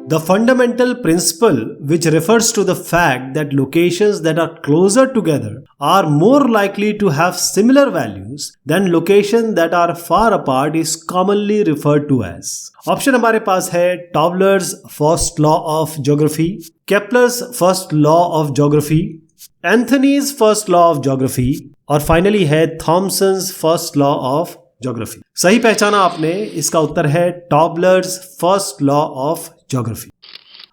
The fundamental principle which refers to the fact that locations that are closer together are more likely to have similar values than locations that are far apart is commonly referred to as. Option हमारे पास है Tobler's first law of geography, Kepler's first law of geography, Anthony's first law of geography और finally है Thomson's first law of geography. सही पहचाना आपने, इसका उत्तर है Tobler's first law of geography.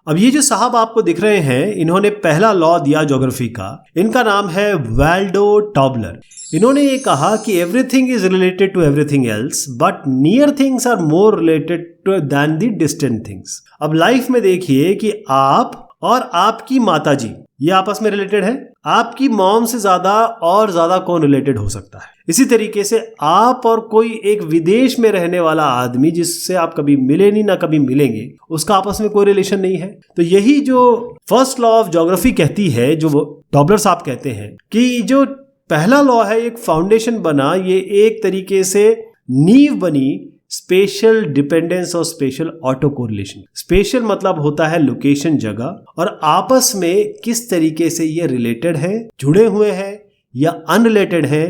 अब ये जो साहब आपको दिख रहे हैं, इन्होंने पहला लॉ दिया ज्योग्राफी का। इनका नाम है वाल्डो टॉबलर। इन्होंने ये कहा कि everything is related to everything else but near things are more related to than the distant things. अब लाइफ में देखिए कि आप और आपकी माताजी ये आपस में रिलेटेड है, आपकी मॉम से ज्यादा और ज्यादा कौन रिलेटेड हो सकता है। इसी तरीके से आप और कोई एक विदेश में रहने वाला आदमी जिससे आप कभी मिले नहीं ना कभी मिलेंगे, उसका आपस में कोई रिलेशन नहीं है। तो यही जो फर्स्ट लॉ ऑफ ज्योग्राफी कहती है, जो टॉबलर साहब कहते हैं कि जो पहला लॉ है एक फाउंडेशन बना, ये एक तरीके से नींव बनी स्पेशल डिपेंडेंस और स्पेशल ऑटो कोरिलेशन। स्पेशल मतलब होता है लोकेशन, जगह, और आपस में किस तरीके से ये रिलेटेड है, जुड़े हुए हैं या अनरिलेटेड है,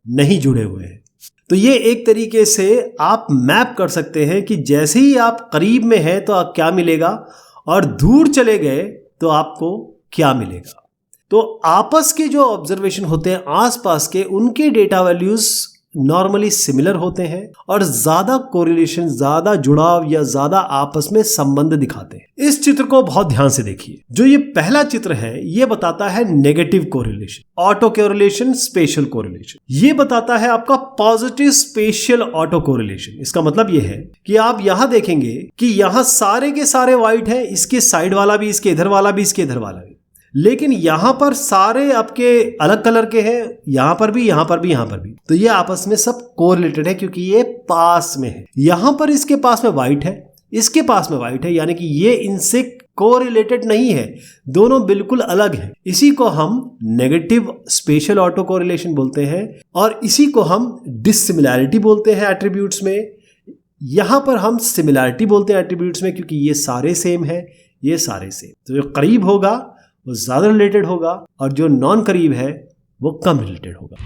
नहीं जुड़े हुए हैं। तो ये एक तरीके से आप मैप कर सकते हैं कि जैसे ही आप करीब में हैं तो आप क्या मिलेगा और दूर चले गए तो आपको क्या मिलेगा। तो आपस के जो ऑब्जर्वेशन होते हैं आसपास के, उनके डेटा वैल्यूज नॉर्मली सिमिलर होते हैं और ज्यादा कोरिलेशन, ज्यादा जुड़ाव या ज्यादा आपस में संबंध दिखाते हैं। इस चित्र को बहुत ध्यान से देखिए। जो ये पहला चित्र है ये बताता है negative correlation, auto correlation, special correlation. ये बताता है आपका पॉजिटिव स्पेशल ऑटो कोरिलेशन। इसका मतलब ये है कि आप यहां देखेंगे कि यहां सारे के सारे व्हाइट है, इसके साइड वाला भी, इसके इधर वाला भी, इसके इधर वाला भी, लेकिन यहां पर सारे आपके अलग कलर के हैं, यहां पर भी, यहां पर भी, यहां पर भी। तो ये आपस में सब कोरिलेटेड है क्योंकि ये पास में है। यहां पर इसके पास में व्हाइट है, इसके पास में व्हाइट है, यानी कि ये इनसे कोरिलेटेड नहीं है, दोनों बिल्कुल अलग हैं। इसी को हम नेगेटिव स्पेशल ऑटो कोरिलेशन बोलते हैं और इसी को हम डिसिमिलैरिटी बोलते हैं एट्रीब्यूट्स में। यहां पर हम सिमिलैरिटी बोलते हैं एट्रीब्यूट्स में क्योंकि ये सारे सेम है, ये सारे सेम। तो जो करीब होगा वो ज्यादा रिलेटेड होगा और जो नॉन करीब है वो कम रिलेटेड होगा।